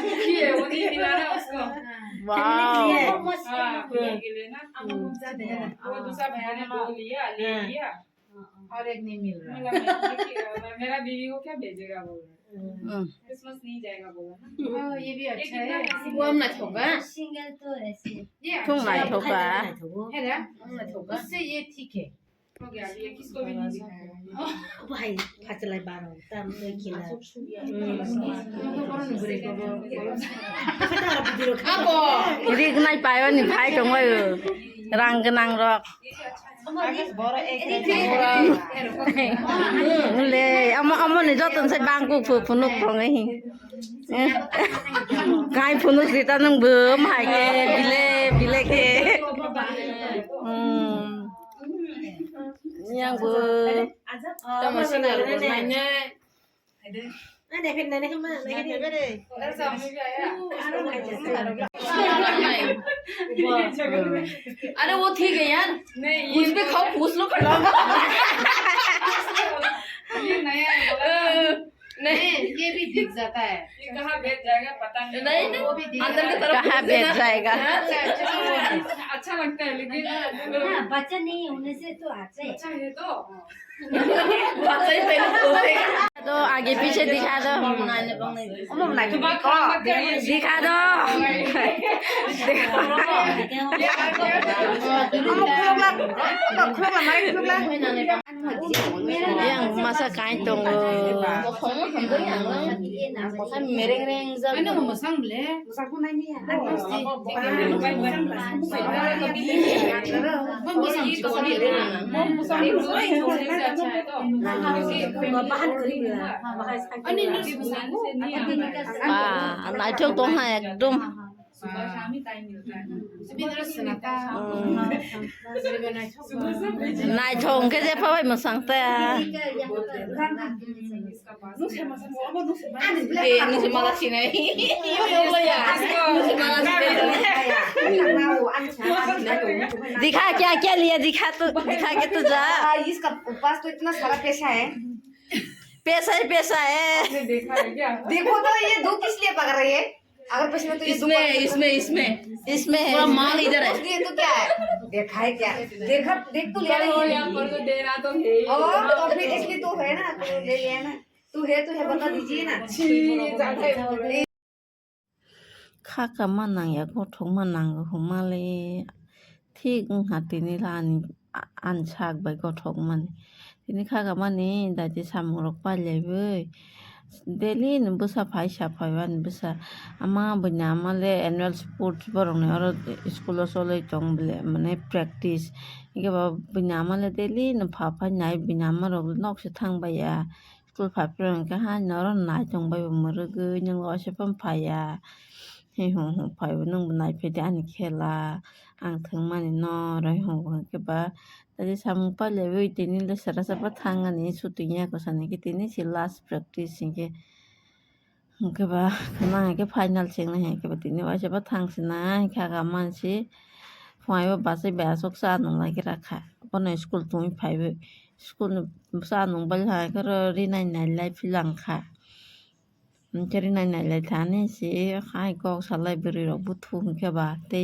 दुखी है वो नहीं मिला ना उसको वाह भैया के लिए ना वो दूसरा भैया ने 2 ले लिया और एक नहीं मिल रहा मेरा बीवी को क्या भेजेगा बोल रहा क्रिसमस नहीं जाएगा बोला ना ये भी अच्छा है वो हम ना होगा सिंगल तो ऐसे थोक नहीं थोका है ना हम ना होगा उससे ये ठीक है हो गया ये किसको भी नहीं दिखाया भाइ फाचलाई बारो ताम खिला रिग नहीं पायो नि भाइ दंबायो रां गोनां रक ले अम नि जतन से बांगु फुनुक फंगै गाय फुनुक रिता नंबो माइके बिले के Yang अरे वो ठीक है यार कुछ भी खाओ पूछ लो ये नया नहीं ये भी दिख जाता है ये कहाँ भेज जाएगा पता नहीं वो भी दिख अंदर की तरफ कहाँ भेज जाएगा अच्छा लगता है लेकिन बच्चा नहीं होने से तो अच्छा है तो बच्चा ही पहले तो आगे पीछे दिखा दो दिखा दो yang masa kain tunggu ano mo masang ble masang ko na niya nãy trước tôi hay đúng सुबह शाम ही टाइम मिलता है nãy chồng cái gì phải mà sáng tay ini cuma di sini दिखा क्या लिया दिखा के तो जा इसका पास तो इतना सारा पैसा है पैसा है देखा है क्या देखो तो ये दो किस लिए पकड़ रही है अगर पैसे में तो ये इसमें पूरा माल इधर है ये तो क्या है देखा है क्या देख तो ले रही यहाँ पर तो देना तो है और तो फिर इसलिए तो है ना तो ले लिया ना तू है बता दीजिए ना खाका manang ya gotong manang humale thik hatini lani ansak bai gotong man tini khaka mani dadi samurok paleboi daily busa phai wan busa ama banya male annual sports borong ne aro school soloi tong bele mane practice ike ba banya male daily na pha nai banya marok nok se thang ba ya school pha prang ka ha noro nai tong bai murgu nyang lo se pam pha yaให้หงไผว่านึงบ่นายเพดานแค่ลาอ่างถึงมันนอรอยหงก็บ่แต่ที่ทำปะเลยวิตินี่ละสารสัพทางอันนี้สุดที่เนี่ยก็สันนี่ตินี่สิ last practice สิเกก็บ่ขณะก็ final เสียงนะก็บ่ตินี่ว่าจะบ่ทางสินะค่ะก็มันสิฝ่ายว่าบาสิแบบศึกษาหนองไรก็ราคาบ่ในสกูลตรงไผเว้สกูลภาษาหนองบ่หายก็รีนในไลฟ์หลังค่ะCari nanya le thane si khai kok salai beri ro butu ke ba te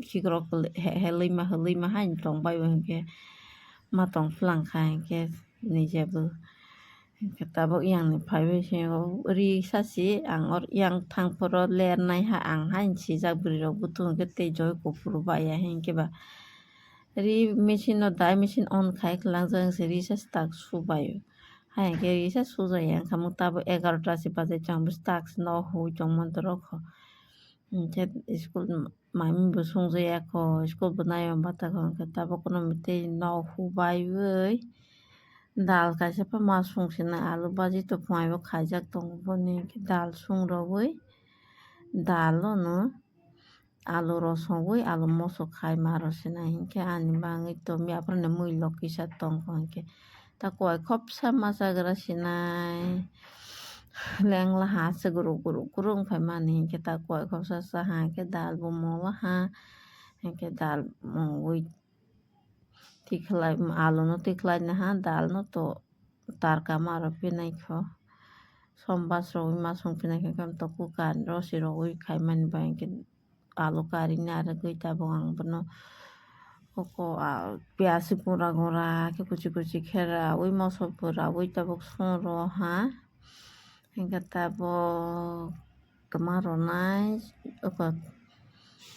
khikrok helima han tong bai wen ke ma tong flang khai ke ni jebu ke ta bo yang ni phai we se ri sa si ang or yang thang pro le nai ha ang han si ja beri ro butu ke te joy ko puru ba ya hen ke ba ri machine no dai machine on khai klang jang se ri sa stuck su bai hai ke isa suza yang kamu tabu 11টা से बजे चांबस tax no हो जमन रखो जे school मामी बसुं जे को school बनायो बाता को के ताबो कोनो मिते no हो बाय वे दाल का से मा सुं से ना आलू बाजी तो फुआइबो खाइजाक दं बने के दाल सुं रो वे दाल न आलू रसं वे आलू मसो खाइ मारो से ना के आनी बांगै तो मी आपने मुइ लकिसा तंग को के ta koi khop sama sagra sinai leng la ha se guru kurung phai mani ke ta koi khop sa ha ke dal bo mo la ha ke dal oi tiklai alu no tiklai na ha dal no to tar ka maro pe nai kho समबासराव मा संफिनायखाय kam tokukan rosirok ui khaimani bangke alu karini aro goitabo angbo no oko piasi gora gora ke kuchi kuchi khera ui mosopora ui tabok soro ha hingke tabo koma ronai oko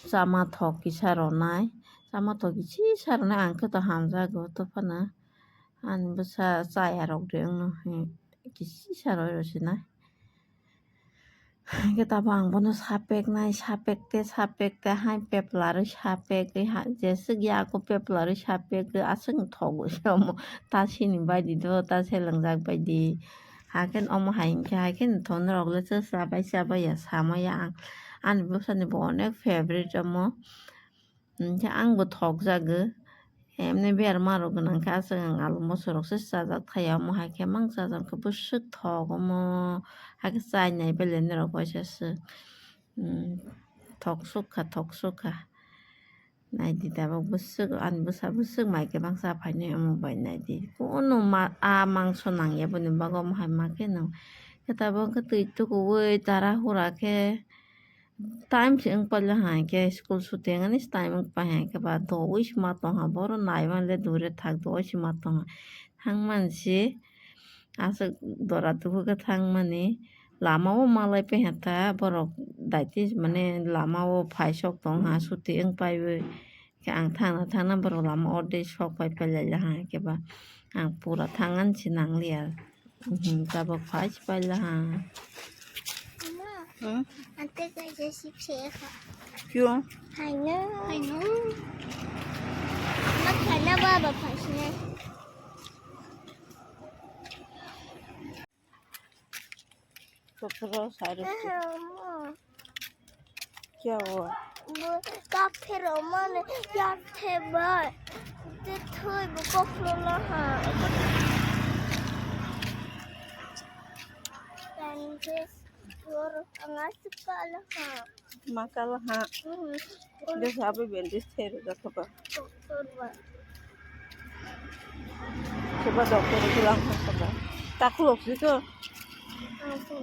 chama thok kisa ronai chama thok kisa ronai ang khe to hamjago tofano ani bwsa chaya rok de wngno kisa roi sinai hingke tabo ang bono sapeknai sapekte hai peplaroi sapegoi jesik yago peplaroi sapegoi aswk thogo omo tasini baidi do taselangjak baidi haikhe omo haikhe thon rok lecho chabai ya samaya ang ani bwsani bo onek favorite omo hingke angbo thokjago emni berma rok ganankhe aswk ang alu moso rok so chajak thai omo haikhe mangchajar khe bwswk thogomo haikhe chainai belai rok waisaswk thok sukha naidi dabo bwswk ani bwsa bwswk maikhe bangsa afainai omo bai naidi kono mangso nangya boni bago omo hai ma khe no khe tabo wngkhe tui tukuwui tara hura khe time se wngpailai haikhe school chutti hwngani time wngpai haikhe ba 10 si ma tongha boro naimani dure thak 10 si ma tongha thangmansi aswk dora tubuhkhe thangmani lama o malai paihata borok daiti mane lama o paisok tongha chutti wngpaiui khe ang thangna borok lama o dei sokpai pailai haikhe ba ang pura thangani si nanglia tabok phaichi pailai Ante kaya si Pseka. क्यों I know. Magkana baba pa siya. सत्रह साढ़े क्या हुआ का फिर मन याद थे बाय ते थोई बकफलो ना हा Tances और अंगास काला हा makalah ha dia sabi bendis teru dakaba doktor ba coba dokter bilang apa takluk gitu aku